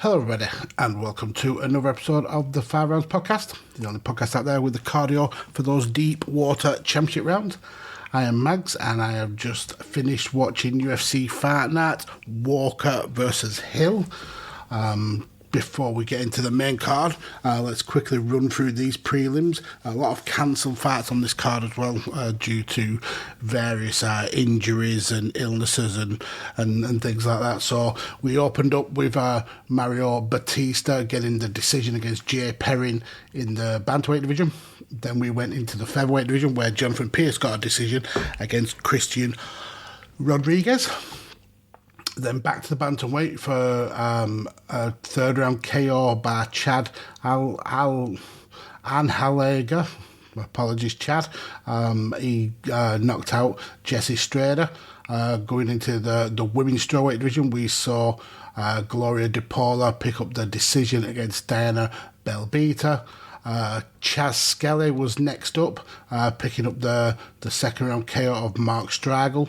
Hello everybody and welcome to another episode of the 5 Rounds Podcast, the only podcast out there with the cardio for those deep water championship rounds. I am Mags and I have just finished watching UFC Fight Night, Walker versus Hill. Before we get into the main card, let's quickly run through these prelims. A lot of cancelled fights on this card as well due to various injuries and illnesses and things like that. So we opened up with Mario Batista getting the decision against Jay Perrin in the bantamweight division. Then we went into the featherweight division where Jonathan Pierce got a decision against Christian Rodriguez. Then back to the bantamweight for a third round KO by Chad Anhalaga. Apologies, Chad. He knocked out Jesse Strader. Going into the women's strawweight division, we saw Gloria DePaula pick up the decision against Diana Belbita. Chaz Skelly was next up, picking up the second round KO of Mark Strigel.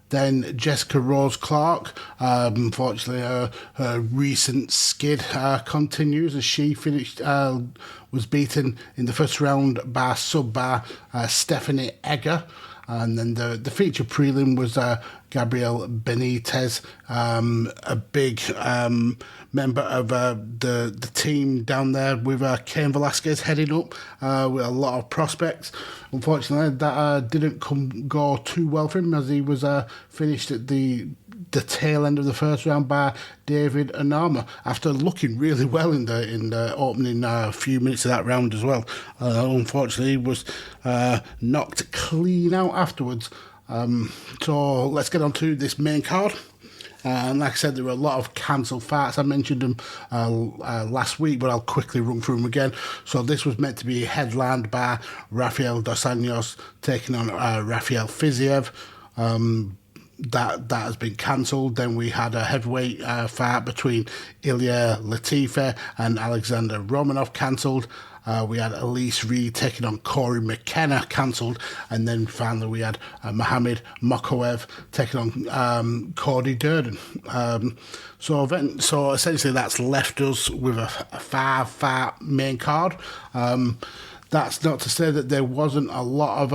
Then Jessica Rose Clark, unfortunately her recent skid continues as she finished, was beaten in the first round by Stephanie Egger. And then the feature prelim was Gabriel Benitez, a big member of the team down there with Cain Velasquez heading up with a lot of prospects. Unfortunately, that didn't go too well for him as he was finished at the tail end of the first round by David Anama after looking really well in the opening few minutes of that round as well. Unfortunately, he was knocked clean out afterwards. So let's get on to this main card. And like I said, there were a lot of cancelled fights. I mentioned them last week, but I'll quickly run through them again. So this was meant to be headlined by Rafael Dos Anjos taking on Rafael Fiziev. That has been cancelled. Then we had a heavyweight fight between Ilya Latifi and Alexander Romanov cancelled. We had Elise Reed taking on Corey McKenna cancelled, and then finally we had Mohamed Mokaev taking on Cody Durden. So essentially that's left us with a 5-fight main card. That's not to say that there wasn't a lot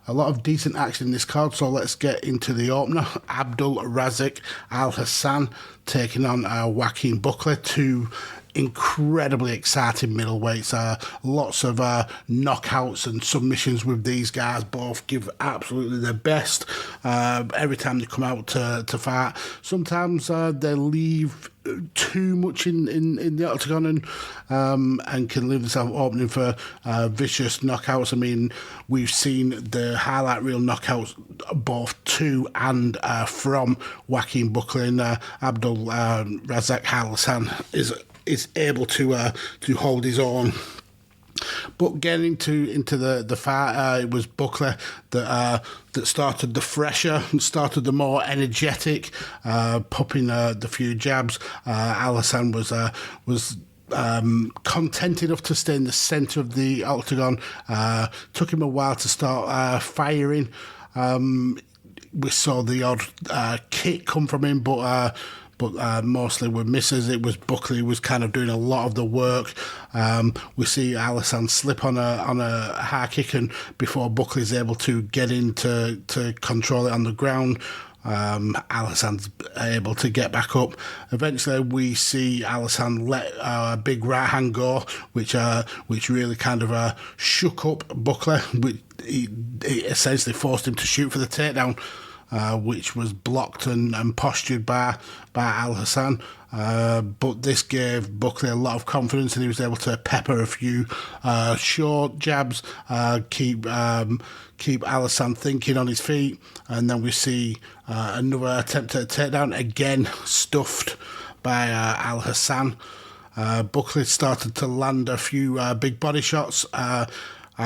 of decent action in this card. So let's get into the opener. Abdul Razak Al Hassan taking on Joaquin Buckley, two incredibly exciting middleweights. Lots of knockouts and submissions with these guys. Both give absolutely their best every time they come out to fight. Sometimes they leave too much in the octagon and can leave themselves opening for vicious knockouts. I mean, we've seen the highlight reel knockouts both to and from Joaquin Buckley, and Abdul Razak Al Hassan is able to hold his own. But getting into the fight, it was Buckley that started the fresher and started the more energetic, popping the few jabs. Al Hassan was content enough to stay in the centre of the octagon. Took him a while to start firing. We saw the odd kick come from him, but mostly with misses. It was Buckley who was kind of doing a lot of the work. We see Al Hassan slip on a high kick, and before Buckley's able to get in to control it on the ground, Al Hassan's able to get back up. Eventually, we see Al Hassan let a big right hand go, which really kind of shook up Buckley. It essentially forced him to shoot for the takedown, which was blocked and postured by Al Hassan. But this gave Buckley a lot of confidence, and he was able to pepper a few short jabs, keep Al Hassan thinking on his feet. And then we see another attempt at a takedown, again stuffed by Al Hassan. Buckley started to land a few big body shots. Al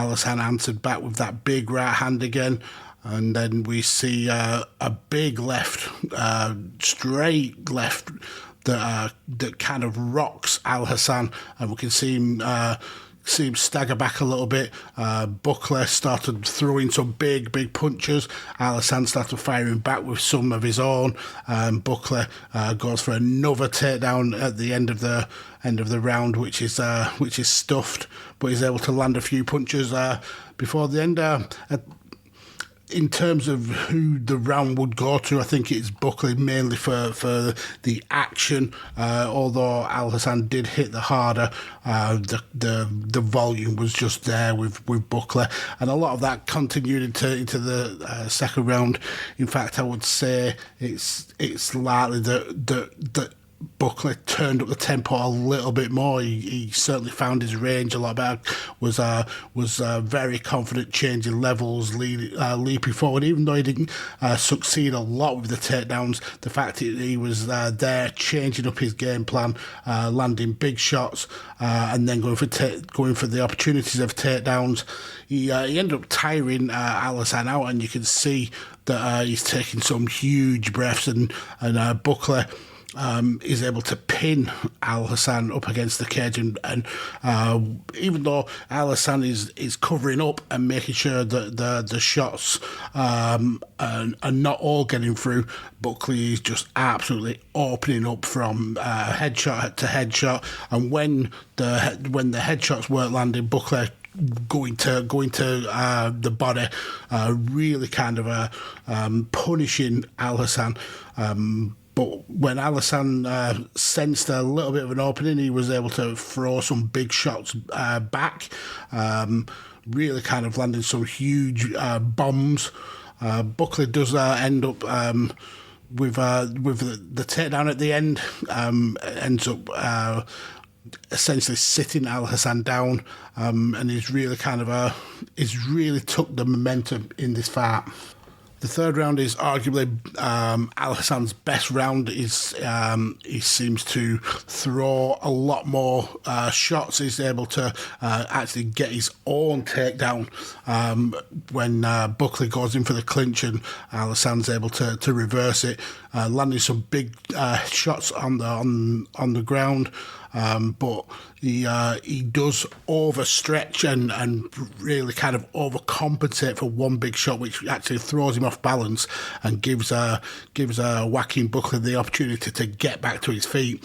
Hassan answered back with that big right hand again. And then we see a big left, straight left that kind of rocks Al Hassan, and we can see him see him stagger back a little bit. Buckley started throwing some big punches. Alhassan started firing back with some of his own. Buckley goes for another takedown at the end of the round, which is stuffed, but he's able to land a few punches before the end. In terms of who the round would go to, I think it's Buckley mainly for the action. Although Alhassan did hit the harder, the volume was just there with Buckley, and a lot of that continued into the second round. In fact, I would say it's likely that Buckley turned up the tempo a little bit more. He certainly found his range a lot better. Was very confident, changing levels, leaping forward. Even though he didn't succeed a lot with the takedowns, the fact that he was there, changing up his game plan, landing big shots, and then going for the opportunities of takedowns. He ended up tiring Alhassan out, and you can see that he's taking some huge breaths, and Buckley is able to pin Alhassan up against the cage, and even though Alhassan is covering up and making sure that the shots are not all getting through, Buckley is just absolutely opening up from headshot to headshot, and when the headshots weren't landing, Buckley going to the body, really kind of punishing Alhassan. But when Alhassan sensed a little bit of an opening, he was able to throw some big shots back, really kind of landing some huge bombs. Buckley does end up with the takedown at the end, ends up essentially sitting Alhassan down, and he's really took the momentum in this fight. The third round is arguably Alhassan's best round. He seems to throw a lot more shots. He's able to actually get his own takedown when Buckley goes in for the clinch, and Alhassan's able to reverse it, landing some big shots on the ground. But he does overstretch and really kind of overcompensate for one big shot, which actually throws him off balance and gives Joaquin Buckley the opportunity to get back to his feet.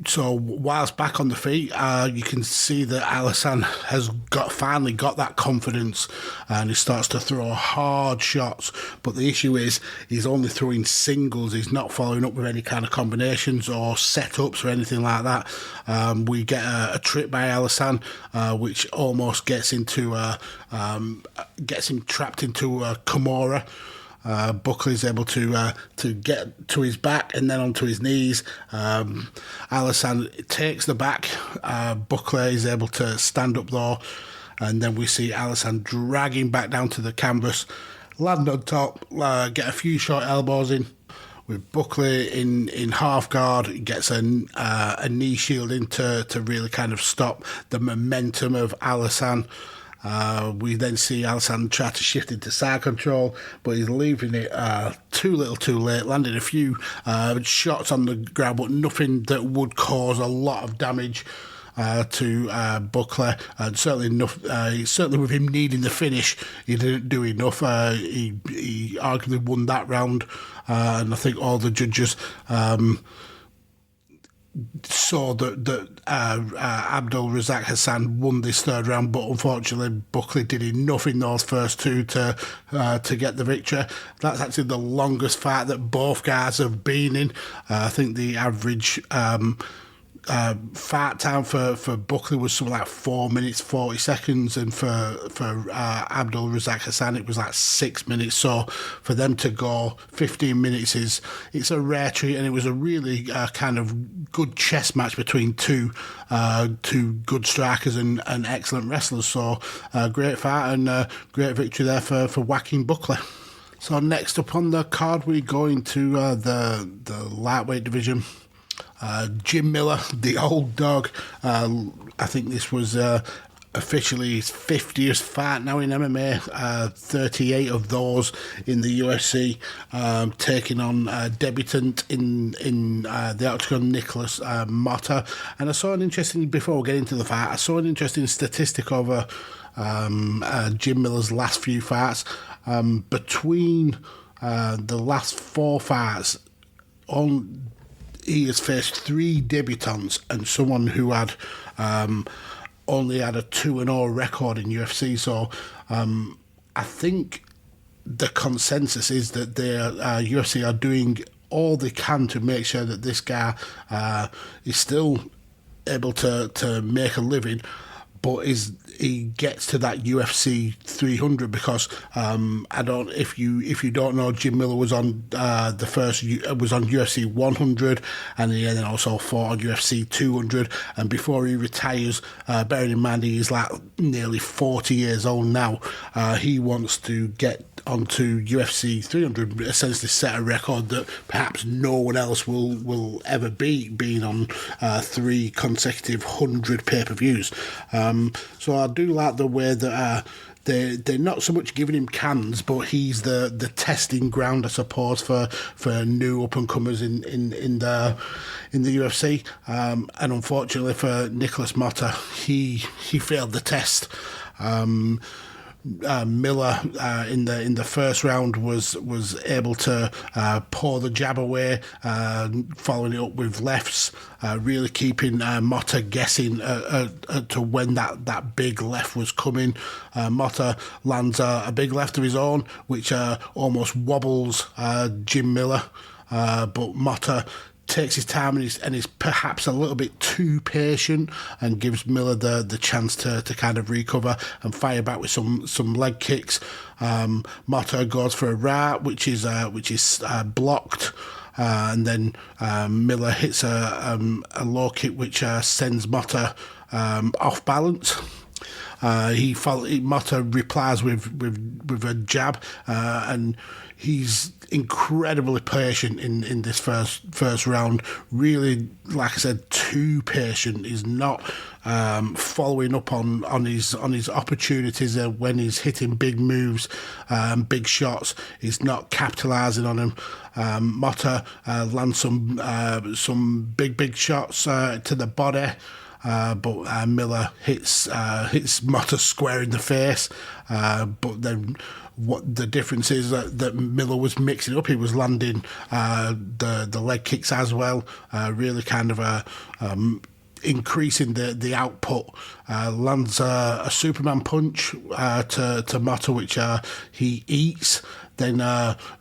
So whilst back on the feet, you can see that Alhassan has finally got that confidence, and he starts to throw hard shots. But the issue is he's only throwing singles. He's not following up with any kind of combinations or setups or anything like that. We get a trip by Alhassan, which almost gets him trapped into a Kimura. Buckley's able to get to his back and then onto his knees. Alhassan takes the back. Buckley is able to stand up though, and then we see Alhassan dragging back down to the canvas, land on top, get a few short elbows in. With Buckley in half guard, he gets a knee shield in to really kind of stop the momentum of Alhassan. We then see Alhassan try to shift into side control, but he's leaving it too little too late, landing a few shots on the ground, but nothing that would cause a lot of damage to Buckley. And certainly with him needing the finish, he didn't do enough. He arguably won that round, and I think all the judges saw that Abdul Razak Hassan won this third round, but unfortunately Buckley did enough in those first two to get the victory. That's actually the longest fight that both guys have been in. I think the average fight time for Buckley was something like 4 minutes 40 seconds, and for Abdul Razak Hassan it was like 6 minutes. So for them to go 15 minutes it's a rare treat, and it was a really kind of good chess match between two good strikers and excellent wrestlers. So great fight and great victory there for Joaquin Buckley. So next up on the card we go into the lightweight division. Jim Miller, the old dog. I think this was a officially his 50th fight now in MMA, 38 of those in the UFC, taking on debutant in the octagon, Nicholas Motta. And I saw an interesting, before we get into the fight, I saw an interesting statistic over Jim Miller's last few fights. Between the last 4 fights, he has faced 3 debutants and someone who had only had a 2-0 record in UFC. So I think the consensus is that the UFC are doing all they can to make sure that this guy is still able to make a living, but he gets to that UFC 300 because if you don't know, Jim Miller was on UFC 100, and he then also fought on UFC 200. And before he retires, bearing in mind he's like nearly 40 years old now, he wants to get onto UFC 300, essentially set a record that perhaps no one else will ever beat, being on 3 consecutive 100 pay-per-views. So I do like the way that they're not so much giving him cans, but he's the testing ground, I suppose, for new up and comers in the UFC. And unfortunately for Nicholas Motta, he failed the test. Miller in the first round was able to pour the jab away, following it up with lefts, really keeping Motta guessing to when that big left was coming. Motta lands a big left of his own, which almost wobbles Jim Miller, but Motta takes his time and is perhaps a little bit too patient and gives Miller the chance to kind of recover and fire back with some leg kicks. Motta goes for a right, which is blocked, and then Miller hits a low kick which sends Motta off balance. Motta replies with a jab, and he's incredibly patient in this first round. Really, like I said, too patient. He's not following up on his opportunities when he's hitting big moves, big shots. He's not capitalising on them. Motta lands some big shots to the body. But Miller hits Motta square in the face. But then what the difference is that Miller was mixing up. He was landing the leg kicks as well, really kind of increasing the output. Lands a Superman punch to Motta, which he eats. Then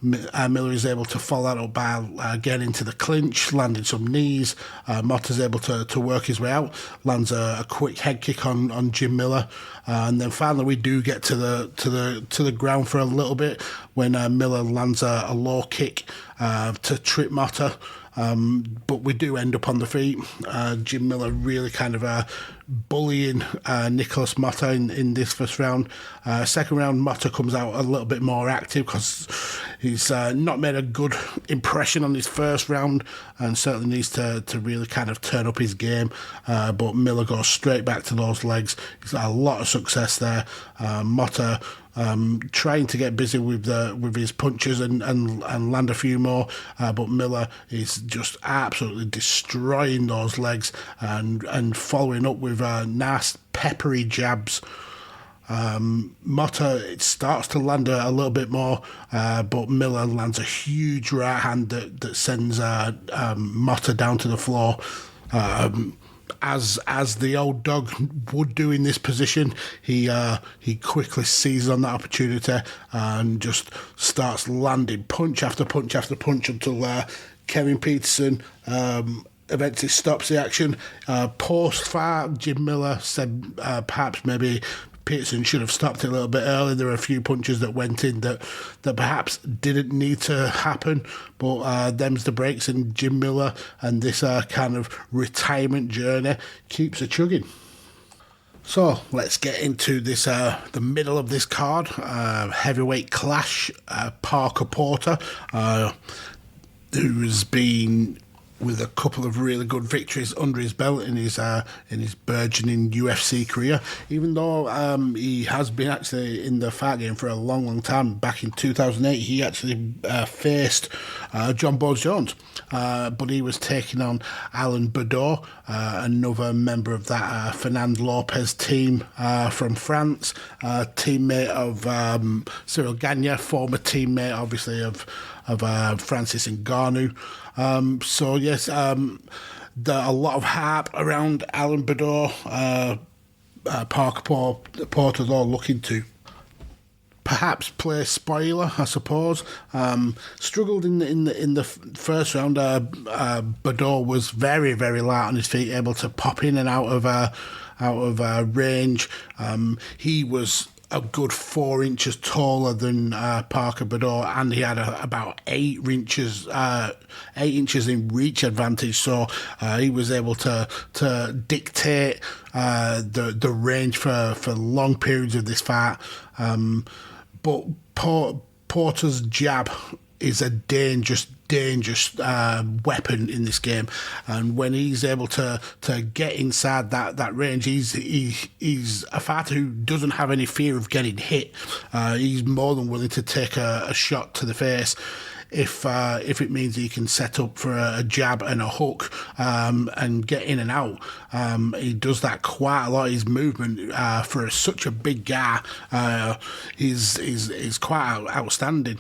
Miller is able to follow that up by getting into the clinch, landing some knees. Motta's able to work his way out, lands a quick head kick on Jim Miller, and then finally we do get to the ground for a little bit when Miller lands a low kick to trip Motta. But we do end up on the feet. Jim Miller really kind of bullying Nicholas Motta in this first round. Second round, Motta comes out a little bit more active because he's not made a good impression on his first round and certainly needs to really kind of turn up his game. But Miller goes straight back to those legs. He's got a lot of success there. Motta trying to get busy with his punches and land a few more, but Miller is just absolutely destroying those legs and following up with nice peppery jabs. Motta, it starts to land a little bit more, but Miller lands a huge right hand that sends Motta down to the floor. As the old dog would do in this position, he quickly seizes on that opportunity and just starts landing punch after punch after punch until Kevin Peterson eventually stops the action. Post-fight, Jim Miller said perhaps maybe Peterson should have stopped it a little bit early. There were a few punches that went in that perhaps didn't need to happen, but them's the breaks, and Jim Miller and this kind of retirement journey keeps a chugging. So let's get into this the middle of this card, heavyweight clash. Parker Porter, who has been with a couple of really good victories under his belt in his burgeoning UFC career. Even though he has been actually in the fight game for a long time. Back in 2008, he actually faced John Bones Jones, but he was taking on Alan Baudot, another member of that Fernand Lopez team from France, teammate of Cyril Gagné, former teammate, obviously, of Francis Ngannou. So yes, a lot of hype around Alan Baudot. Parker Porter's all looking to perhaps play spoiler, I suppose. Struggled in the first round. Baudot was very light on his feet, able to pop in and out of range. He was a good 4 inches taller than Parker Baudot, and he had about 8 inches in reach advantage. So he was able to dictate the range for long periods of this fight. But Porter's jab is a dangerous weapon in this game, and when he's able to get inside that range, he's a fighter who doesn't have any fear of getting hit. He's more than willing to take a shot to the face if it means he can set up for a jab and a hook and get in and out. He does that quite a lot. His movement for such a big guy is quite outstanding.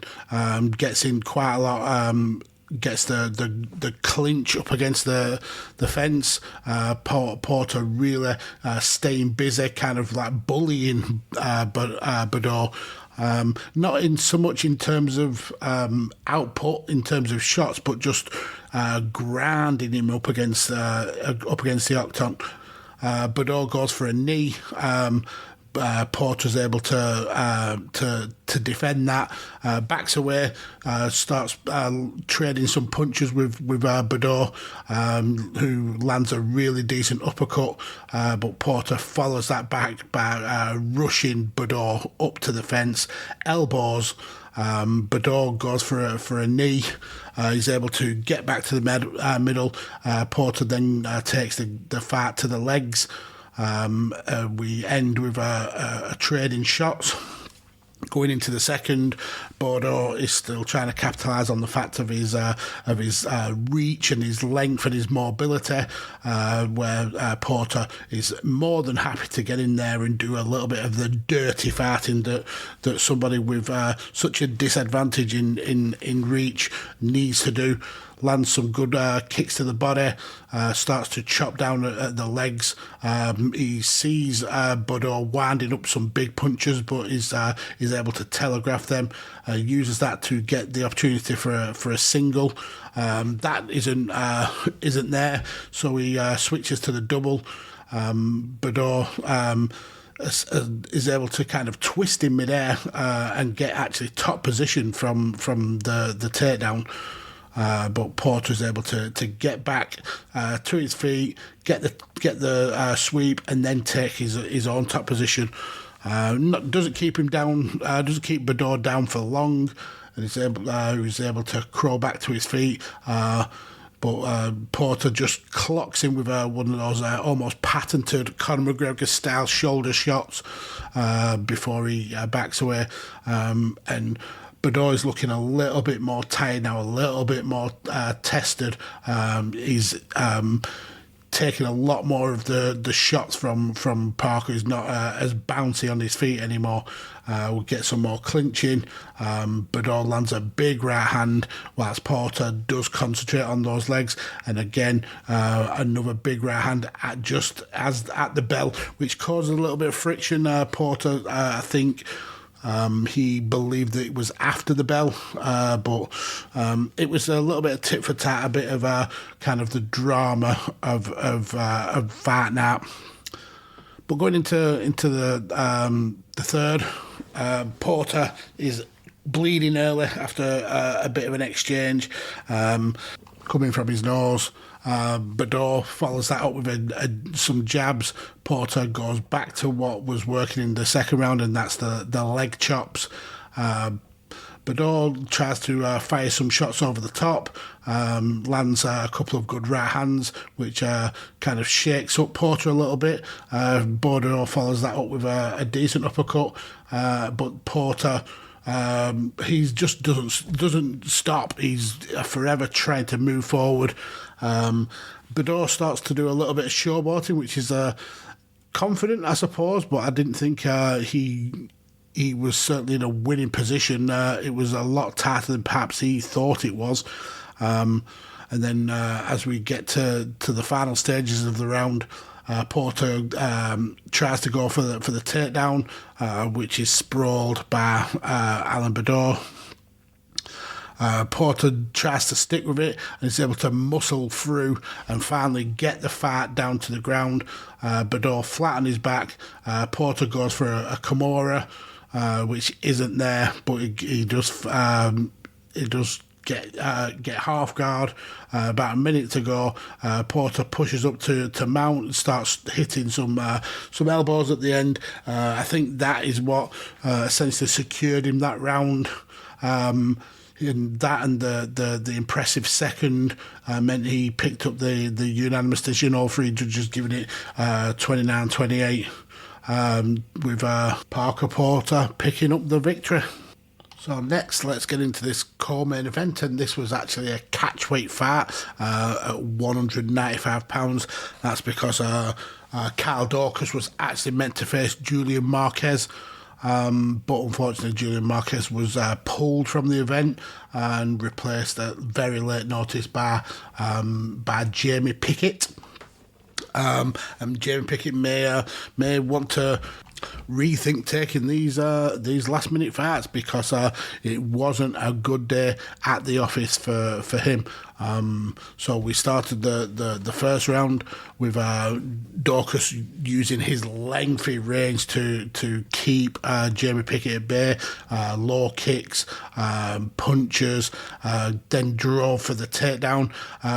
Gets in quite a lot. Gets the clinch up against the fence. Porter really staying busy, kind of like bullying Baudot. Not in so much in terms of output, in terms of shots, but just grinding him up against the octagon. Baudot goes for a knee. Porter's able to defend that, backs away, starts trading some punches with Baudot, who lands a really decent uppercut, but Porter follows that back by rushing Baudot up to the fence, elbows. Baudot goes for a knee. He's able to get back to the middle. Porter then takes the fight to the legs. We end with a trade in shots. Going into the second, Baudot is still trying to capitalise on the fact of his reach and his length and his mobility, where Porter is more than happy to get in there and do a little bit of the dirty fighting that somebody with such a disadvantage in reach needs to do. Lands some good kicks to the body, starts to chop down at the legs. He sees Baudot winding up some big punches, but is able to telegraph them. Uses that to get the opportunity for a single. That isn't there, so he switches to the double. Baudot is able to kind of twist in midair and get actually top position from the takedown. But Porter's able to get back to his feet, get the sweep, and then take his own top position. Doesn't keep him down. Doesn't keep Baudot down for long, and he's able to crawl back to his feet. But Porter just clocks him with one of those almost patented Conor McGregor style shoulder shots before he backs away, and Baudot is looking a little bit more tired now, a little bit more tested. He's taking a lot more of the shots from Parker. He's not as bouncy on his feet anymore. We'll get some more clinching. Baudot lands a big right hand, whilst Porter does concentrate on those legs. And again, another big right hand at the bell, which causes a little bit of friction. Porter, I think, he believed that it was after the bell, but it was a little bit of tit for tat, a bit of kind of the drama of fight night. But going into the third, Porter is bleeding early after a bit of an exchange coming from his nose. Baudot follows that up with some jabs. Porter goes back to what was working in the second round, and that's the leg chops. Bador tries to fire some shots over the top, lands a couple of good right hands, which kind of shakes up Porter a little bit. Bador follows that up with a decent uppercut, but Porter... he just doesn't stop. He's forever trying to move forward. Bador starts to do a little bit of showboating, which is confident, I suppose, but I didn't think he was certainly in a winning position. It was a lot tighter than perhaps he thought it was. And then as we get to the final stages of the round, Porter tries to go for the takedown, which is sprawled by Alan Bador. Porter tries to stick with it and is able to muscle through and finally get the fight down to the ground. Bador flat on his back. Porter goes for a Kimura, which isn't there, but he does get half guard. About a minute to go, Porter pushes up to mount and starts hitting some elbows at the end. I think that is what essentially secured him that round. And that and the impressive second meant he picked up the unanimous decision, all three judges giving it 29-28, with Parker Porter picking up the victory. So next, let's get into this co-main event, and this was actually a catchweight fight at £195. That's because Kyle Daukaus was actually meant to face Julian Marquez, but unfortunately Julian Marquez was pulled from the event and replaced at very late notice by Jamie Pickett. And Jamie Pickett may want to rethink taking these last minute fights, because it wasn't a good day at the office for him. So we started the first round with Daukaus using his lengthy range to keep Jamie Pickett at bay, low kicks, punches, then drove for the takedown,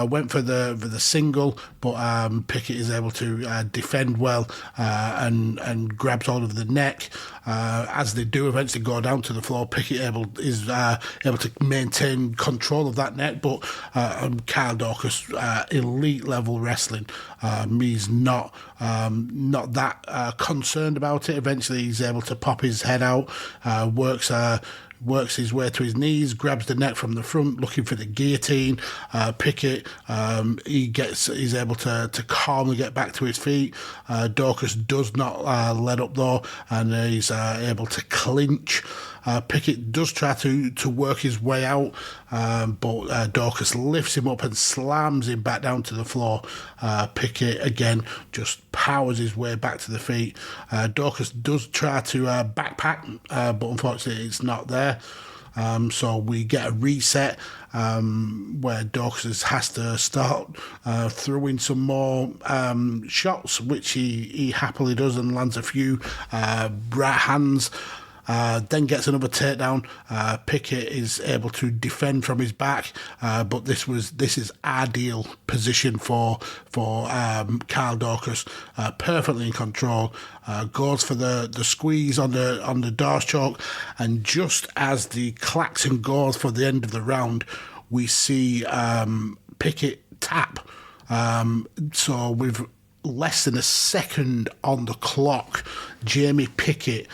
went for the single, but Pickett is able to defend well and grabs hold of the neck. As they do eventually go down to the floor, Pickett is able to maintain control of that neck, but Kyle Daukaus, elite level wrestling. He's not that concerned about it. Eventually he's able to pop his head out, works his way to his knees, grabs the neck from the front, looking for the guillotine. Pickett, he's able to calmly get back to his feet. Daukaus does not let up though, and he's able to clinch. Pickett does try to work his way out, but Daukaus lifts him up and slams him back down to the floor. Pickett again just powers his way back to the feet. Daukaus does try to backpack, but unfortunately it's not there. So we get a reset where Daukaus has to start throwing some more shots, which he happily does and lands a few right hands. Then gets another takedown. Pickett is able to defend from his back, but this is ideal position for Kyle Daukaus. Perfectly in control. Goes for the squeeze on the doors choke, and just as the klaxon goes for the end of the round, we see Pickett tap. So with less than a second on the clock, Jamie Pickett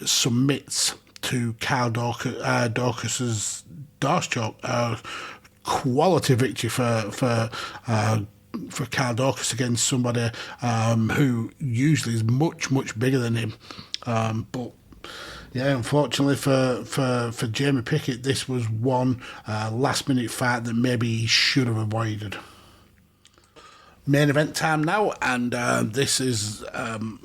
submits to Kyle Daukaus's doors choke. Quality victory for Kyle Daukaus against somebody who usually is much bigger than him. But yeah, unfortunately for Jamie Pickett, this was one last minute fight that maybe he should have avoided. Main event time now, and this is an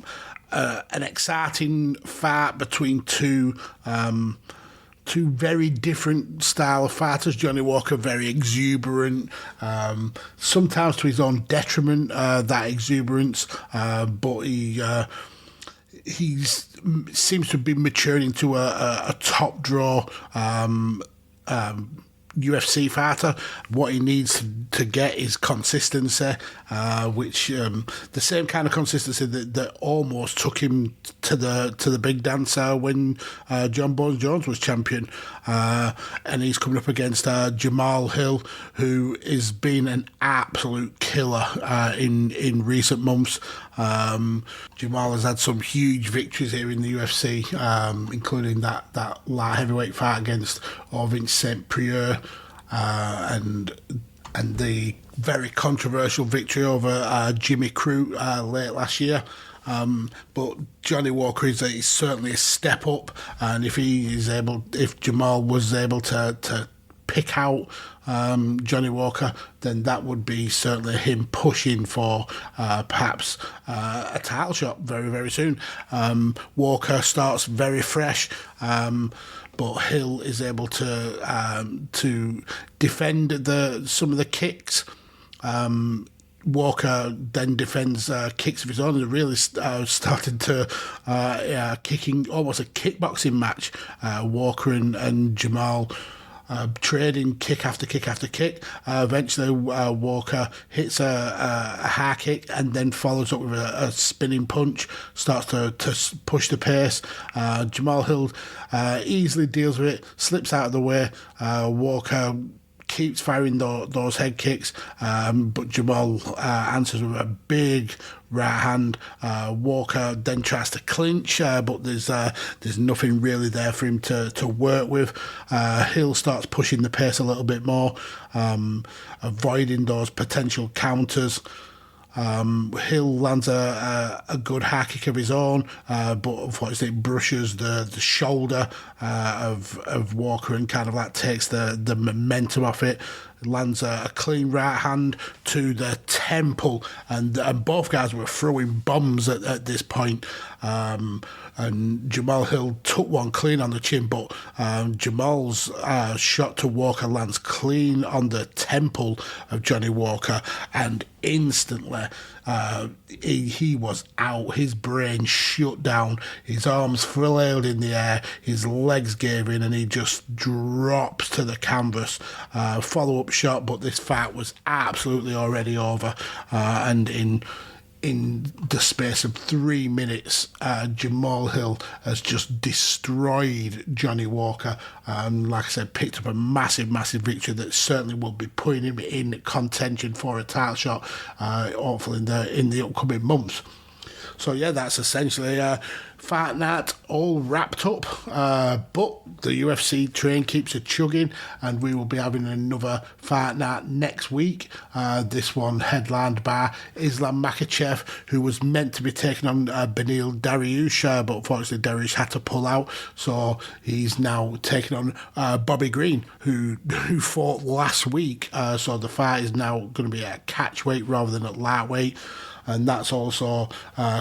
exciting fight between two very different style of fighters. Johnny Walker, very exuberant, sometimes to his own detriment, that exuberance, but he seems to be maturing into a top draw UFC fighter. What he needs to get is consistency, which the same kind of consistency that almost took him to the big dance when John Bones Jones was champion. And he's coming up against Jamahal Hill, who has been an absolute killer in recent months. Jamahal has had some huge victories here in the UFC, including that light heavyweight fight against Vincent Prieur, and the very controversial victory over Jimmy Crute late last year. But Johnny Walker is certainly a step up, and if Jamahal was able to pick out Johnny Walker, then that would be certainly him pushing for perhaps a title shot very, very soon. Walker starts very fresh, but Hill is able to defend some of the kicks. Walker then defends kicks of his own and really started to kicking, almost a kickboxing match. Walker and Jamahal trading kick after kick after kick. Eventually, Walker hits a high kick and then follows up with a spinning punch, starts to push the pace. Jamahal Hill easily deals with it, slips out of the way. Walker keeps firing those head kicks, but Jamahal answers with a big right hand. Walker then tries to clinch, but there's nothing really there for him to work with. Hill starts pushing the pace a little bit more, avoiding those potential counters. Hill lands a good high kick of his own, but unfortunately it brushes the shoulder of Walker and kind of like takes the momentum off it. Lands a clean right hand to the temple, and both guys were throwing bombs at this point. And Jamahal Hill took one clean on the chin, but Jamal's shot to Walker lands clean on the temple of Johnny Walker, and instantly he was out. His brain shut down, his arms flailed in the air, his legs gave in, and he just drops to the canvas. Follow-up shot, but this fight was absolutely already over, and in the space of 3 minutes, Jamahal Hill has just destroyed Johnny Walker, and like I said, picked up a massive victory that certainly will be putting him in contention for a title shot, hopefully in the upcoming months. So yeah, that's essentially Fight Night all wrapped up, but the UFC train keeps a chugging, and we will be having another Fight Night next week. This one headlined by Islam Makhachev, who was meant to be taking on Beneil Dariush, but unfortunately Dariush had to pull out, so he's now taking on Bobby Green, who fought last week. So the fight is now going to be at catchweight rather than at lightweight. And that's also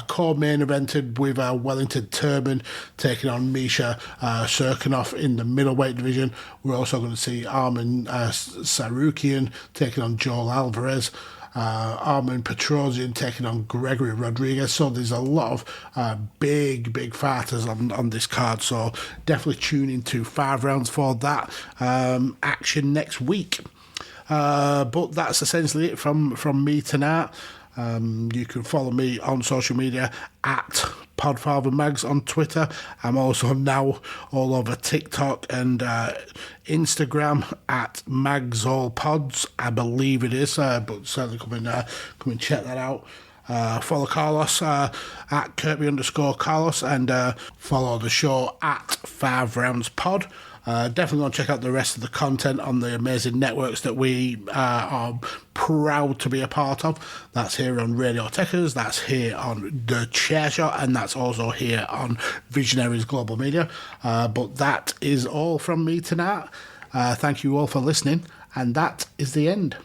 co-main evented with Wellington Turman taking on Misha Serkinov in the middleweight division. We're also going to see Arman Sarukian taking on Joel Alvarez. Arman Petrosian taking on Gregory Rodriguez. So there's a lot of big fighters on this card. So definitely tune into 5 rounds for that action next week. But that's essentially it from me tonight. You can follow me on social media at PodfatherMags on Twitter. I'm also now all over TikTok and Instagram at MagsAllPods, I believe it is, but certainly come and check that out. Follow Carlos at Kirby_Carlos, and follow the show at 5 Rounds Pod. Definitely go and check out the rest of the content on the amazing networks that we are proud to be a part of. That's here on Radio Tekkers, that's here on The Chair Shot, and that's also here on Visionaries Global Media. But that is all from me tonight. Thank you all for listening, and that is the end.